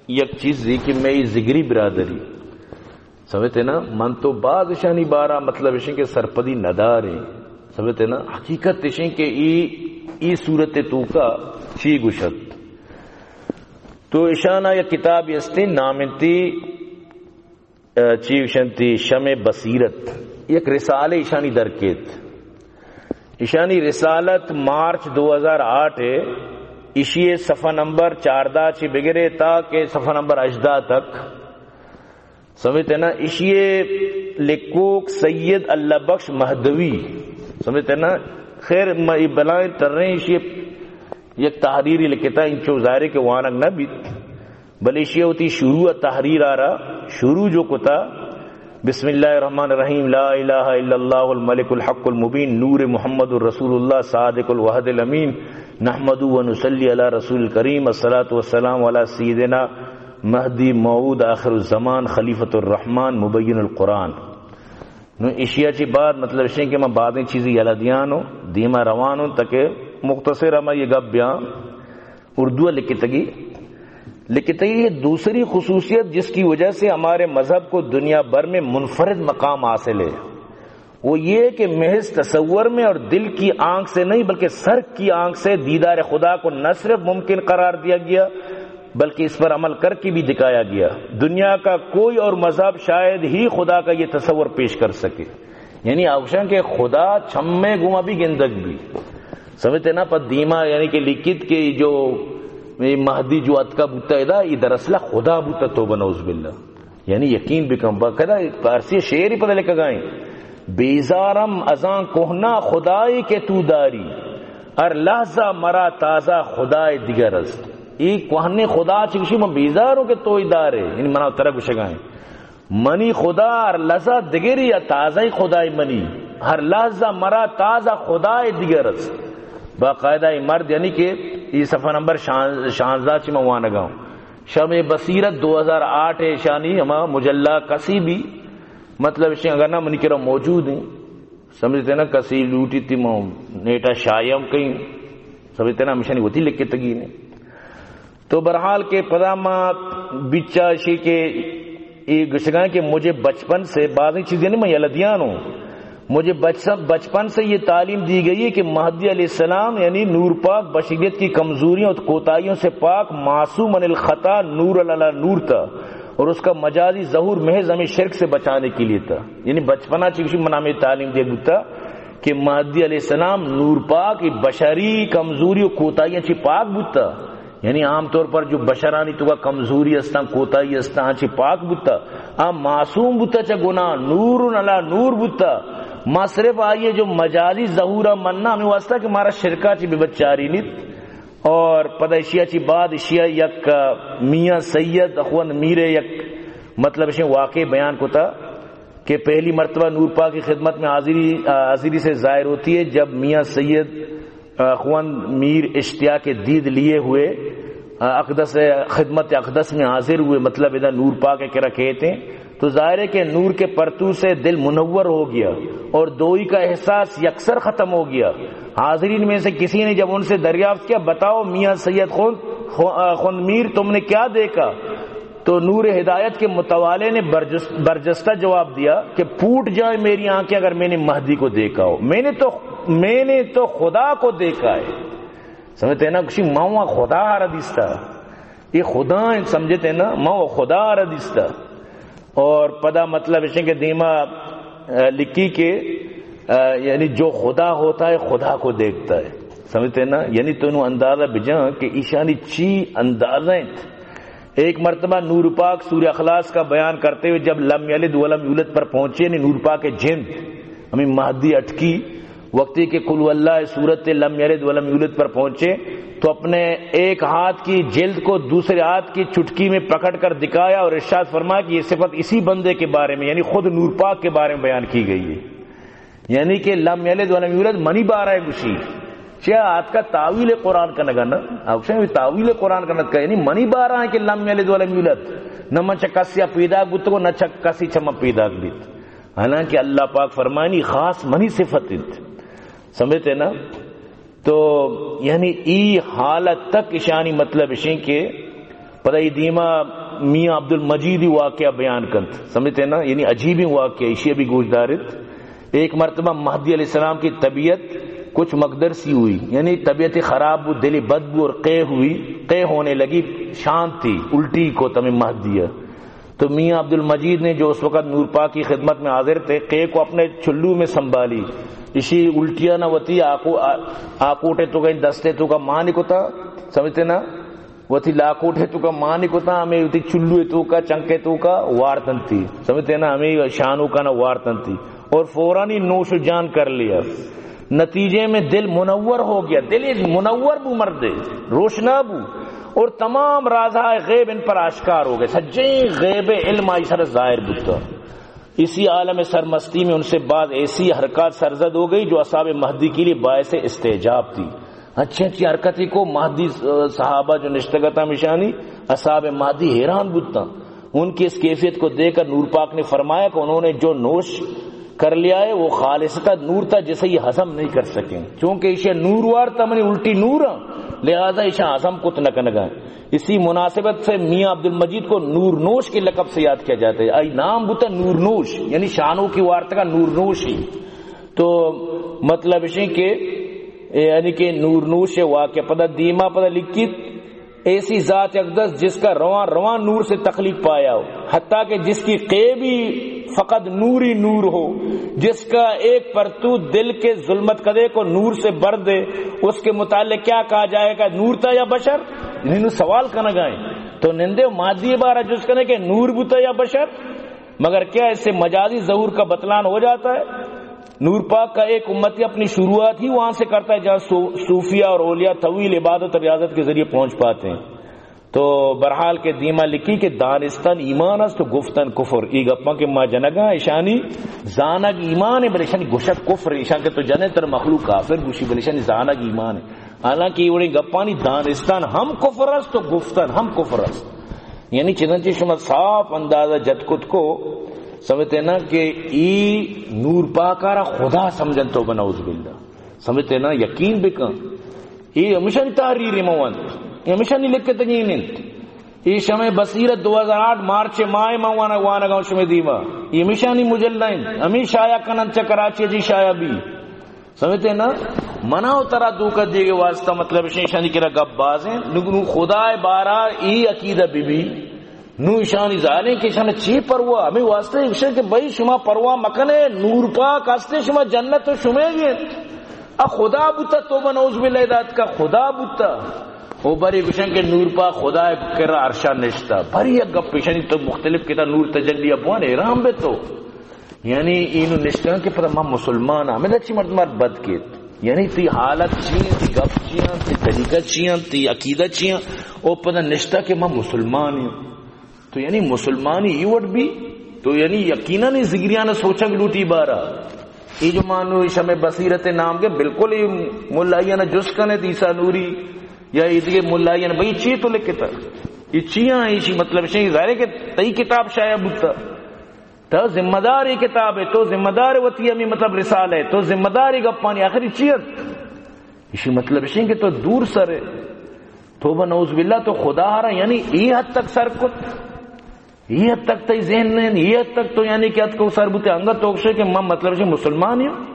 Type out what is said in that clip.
یک چیز دی کہ میں زگری برادری سمجھتے نا من تو بعض شانی بارہ مطلب اشیں کہ سرپدی ندار ہیں سمجھتے نا حقیقت اشیں کہ ای صورت تو کا چی گشت تو اشانہ یا کتاب یستی نامنتی چی اشنتی شمع بصیرت یک رسالہ اشانی درکیت اشانی رسالت مارچ 2008 ہے اشیے صفحہ نمبر 14 چی بگرے تا کہ صفحہ نمبر 18 تک سمجھتے نا اشیے لکوک سید اللہ بخش مہدوی سمجھتے نا خیر بلائیں تر رہے ہیں اشیے یک تحریری لکھتا انچو ظاہرے کے وانک نہ بیت بل اشیے ہوتی شروع تحریر آ رہا شروع جو کتا بسم اللہ الرحمن الرحیم لا الہ الا اللہ الملک الحق المبین نور محمد الرسول اللہ صادق الوحد الامین نحمد و نصلی علی رسول الکریم الصلاۃ والسلام علی سیدنا مہدی موعود آخر الزمان خلیفۃ الرحمن مبین القرآن نو اشیاء چی بعد مطلب اشیاء کہ میں بعدیں چیزیں یلدیانو دیما روانو تاکہ مختصر اما یہ گب بیان اردو لکھتگی یہ دوسری خصوصیت جس کی وجہ سے ہمارے مذہب کو دنیا بھر میں منفرد مقام حاصل ہے وہ یہ کہ محض تصور میں اور دل کی آنکھ سے نہیں بلکہ سر کی آنکھ سے دیدار خدا کو نہ صرف ممکن قرار دیا گیا بلکہ اس پر عمل کر کے بھی دکھایا گیا. دنیا کا کوئی اور مذہب شاید ہی خدا کا یہ تصور پیش کر سکے یعنی آوشن کہ خدا چھمے گما بھی گندگ بھی سمجھتے نا پر دیما یعنی کہ لکھت کے جو مہدی جو اتکا بوتا ہے یہ دراصل خدا بوتا تو بنوز باللہ یعنی یقین بکم باقاعدہ فارسی شعر ہی پتہ لکھا گائیں بیزارم ازاں کوہنا خدائی کے تو داری ار لحظہ مرا تازہ خدای دیگر است ای کوہنے خدا چکشی میں بیزاروں کے تو ادار ہے یعنی منا ترک بشگائیں منی خدا ار لحظہ دیگری یا تازہ خدای منی ہر لحظہ مرا تازہ خدای دیگر است باقاعدہ مرد یعنی کہ یہ صفحہ نمبر 16 چی میں وہاں نگاؤں شمع بصیرت 2008 ہے شانی ہما مجلہ کسی بھی مطلب اس اگر نہ منی کرا موجود ہیں سمجھتے نا کسی لوٹی تھی مو نیٹا شایم کہیں سمجھتے نا ہمیشہ نہیں ہوتی لکھ کے تگی نے تو برحال کے پدامہ بچہ شی کے گشگاں کہ مجھے بچپن سے بعض چیزیں نہیں میں یلدیان ہوں مجھے بچپن سے یہ تعلیم دی گئی ہے کہ مہدی علیہ السلام یعنی نور پاک بشریت کی کمزوریوں اور کوتاہیوں سے پاک معصوم عن الخطا نور علی نور تھا اور اس کا مجازی ظہور محض ہمیں شرک سے بچانے کے لیے تھا یعنی بچپنا چکشی منام تعلیم دیا گتا کہ مہدی علیہ السلام نور پاک بشری کمزوری و کوتاہیاں چی پاک بوتا یعنی عام طور پر جو بشرانی تو کا کمزوری استا کوتاہی استا چی پاک بوتا معصوم بوتا چا گناہ نور علی نور بوتا ما صرف آئیے جو مجازی ظہورہ مننا ہمیں واسطہ کہ مارا شرکا چی بے بچاری نیت اور پدہ اشیاء چی بعد اشیاء یک میاں سید اخوان میرے یک مطلب اشیاء واقع بیان کو تھا کہ پہلی مرتبہ نور پاک کی خدمت میں حاضری سے ظاہر ہوتی ہے جب میاں سید اخوان میر اشتیاق کے دید لیے ہوئے اقدس خدمت اقدس میں حاضر ہوئے مطلب ادھر نور پاک کے رکھے تھے تو ظاہر ہے کہ نور کے پرتو سے دل منور ہو گیا اور دوئی کا احساس یکسر ختم ہو گیا. حاضرین میں سے کسی نے جب ان سے دریافت کیا بتاؤ میاں سید خون میر تم نے کیا دیکھا تو نور ہدایت کے متوالے نے برجستہ جواب دیا کہ پھوٹ جائے میری آنکھیں اگر میں نے مہدی کو دیکھا ہو میں نے تو خدا کو دیکھا ہے سمجھتے ہیں نا کسی ماں خدا ردیستا یہ خدا سمجھتے ہیں نا ماں خدا ردیستا اور پدا مطلب اسے کہ دیما لکھی کے یعنی جو خدا ہوتا ہے خدا کو دیکھتا ہے سمجھتے ہیں نا یعنی تو انہوں اندازہ بجاں کہ ایشانی چی اندازیں ایک مرتبہ نور پاک سورہ اخلاص کا بیان کرتے ہوئے جب لم یلد ولم یولد پر پہنچے یعنی نور پاک کے جند ہمیں مہدی اٹکی وقتی کے قل واللہ سورت لم یلد ولم یولد پر پہنچے تو اپنے ایک ہاتھ کی جلد کو دوسرے ہاتھ کی چٹکی میں پکڑ کر دکھایا اور ارشاد فرمایا کہ یہ صفت اسی بندے کے بارے میں یعنی خود نور پاک کے بارے میں بیان کی گئی ہے یعنی کہ لم یلد ولم یولد منی بارہ گشی چاہ آج کا تعویل قرآن کا نگا نا آپ تعویل قرآن کا نگا یعنی منی بارہ ہے کہ لم یلد ولم یولد نہ من چکسیا پیدا گت کو نہ چکسی چما پیدا گت حالانکہ اللہ پاک فرمانی خاص منی صفت سمجھتے نا تو یعنی ای حالت تک اشانی مطلب اشیں کے پدائی دیما میاں عبد المجید واقعہ بیان کنت سمجھتے نا، یعنی عجیب واقعہ اسی بھی گوش دارت۔ ایک مرتبہ مہدی علیہ السلام کی طبیعت کچھ مقدر سی ہوئی، یعنی طبیعت خراب ہو، دلی بدبو اور قے ہوئی، قے ہونے لگی، شانت تھی، الٹی کو تمہیں مہدیہ۔ تو میاں عبد المجید نے جو اس وقت نور پاک کی خدمت میں حاضر تھے، قے کو اپنے چلو میں سنبھالی، اسی الٹیاں نہ ہوتی آکوٹے تو کا دستے تو کا مانک ہوتا، سمجھتے نا، وہ تھی لاکوٹے تو کا مانک ہوتا، ہمیں ہوتی چلو تو کا چنکے تو کا وارتن تھی، سمجھتے نا، ہمیں شانو کا نہ وارتن تھی، اور فوراً ہی نوش جان کر لیا۔ نتیجے میں دل منور ہو گیا، دل منور بو مرد روشنا بو، اور تمام رازہ غیب ان پر آشکار ہو گئے، سجے غیب علم آئی سر ظاہر بتا۔ اسی عالم سرمستی میں ان سے بعد ایسی حرکات سرزد ہو گئی جو اصحاب مہدی کے لیے باعث استعجاب تھی۔ اچھی اچھی حرکتیں کو مہدی صحابہ جو نشتگتا مشانی اصحاب مہدی حیران بتا، ان کی اس کیفیت کو دیکھ کر نور پاک نے فرمایا کہ انہوں نے جو نوش کر لیا ہے وہ خالصتا نور تھا جسے یہ ہضم نہیں کر سکیں، چونکہ اسے نور وار تمہیں الٹی نور لہذا اسے ہضم کت نہ کنگا۔ اسی مناسبت سے میاں عبد المجید کو نور نوش کے لقب سے یاد کیا جاتا ہے، ای نام بتا نور نوش، یعنی شانوں کی وارت کا نور نوش ہی۔ تو مطلب اسی کہ یعنی کہ نور نوش واقع پدہ دیما پدہ لکھی ایسی ذات اقدس جس کا رواں رواں نور سے تخلیق پایا ہو، حتیٰ کہ جس کی قیبی فقط نور ہی نور ہو، جس کا ایک پرتو دل کے ظلمت قدے کو نور سے بھر دے، اس کے متعلق کیا کہا جائے گا، نور تھا یا بشر؟ انہوں سوال کرنا گائیں تو نندے مادی بارہ جس کہنے کہ نور بتا یا بشر، مگر کیا اس سے مجازی ظہور کا بطلان ہو جاتا ہے؟ نور پاک کا ایک امتی اپنی شروعات ہی وہاں سے کرتا ہے جہاں صوفیہ اور اولیاء طویل عبادت اور ریاضت کے ذریعے پہنچ پاتے ہیں۔ تو برحال کے دیما لکھی کہ دانستان ایمان است تو گفتن کفر، ای گپا کے ما جنگا ایشانی زانگ ایمان ہے بلشانی گوشت کفر، ایشان کے تو جنے تر مخلوق کافر گوشی بلشانی زانگ ایمان ہے، حالانکہ یہ وڑی گپانی دانستان ہم کفر است تو گفتن ہم کفر است، یعنی چنانچہ شما صاف اندازہ جدکت کو سمجھتے نا کہ ای نور پاکارا خدا سمجھن تو بناؤز باللہ، سمجھتے نا یقین بکن ای ہمیشہ نہیں تحریری موانت، یہ ہمیشہ نہیں لکھتے نہیں ننت، ای شمع بصیرت 2008 مارچ ماہ موانا وانا گاؤں شمع دیما، یہ ہمیشہ نہیں مجلائن، ہمیں شایا کنن چا کراچی جی شایا بھی، سمجھتے نا مناو ترا دوکہ دیگے واسطہ مطلب شیشانی کرا گب باز ہیں، نگنو خدا بارا ای عقیدہ بی بی نو شانی ظالیں کہ شان چی پروا ہمیں واسطے ایشن کہ بھائی شما پروا مکنے نور پاک آستے شما جنت تو شمیں گے، خدا بوتا توبہ نعوذ باللہ ذات کا خدا بوتا او بری گشن کے نور پاک خدا کرا عرشا نشتا بری یک گپ پیشنی تو مختلف کتا نور تجلی ابوان ایرام بے تو یعنی اینو نشتا کہ پتہ ماں مسلمان ہمیں اچھی مردمار بد کیت، یعنی تی حالت چیئن تی گپ چیئن تی طریقہ چیئن تی عقیدہ چیئن او پتہ نشتا کہ ماں مسلمان ہوں، تو یعنی مسلمانی ایوٹ بھی تو یعنی یقیناً اس زگریانہ سوچا گلوٹی بارا ای جو مانو شمع بصیرت نام کے بالکل ہی ملائیانہ جس کنے تیسا نوری یا ایدگے ملائیانہ بھئی چی تو لکھتا یہ چیاں ایشی مطلب شئی ظاہر ہے کہ تئی کتاب شایع بودتا تو ذمہ داری کتاب ہے تو ذمہ دار وطی امی مطلب رسال ہے تو ذمہ داری گپانی آخری چیت ایشی مطلب شئی کہ تو دور سر ہے توبہ نعوذ باللہ تو خدا رہا یعنی ای حد تک سر کت یہ حد تک تی ذہن نہیں یہ حد تک تو یعنی کہ حد کو سر بوتے انگا توکشے کہ ماں مطلب سے مسلمان ہوں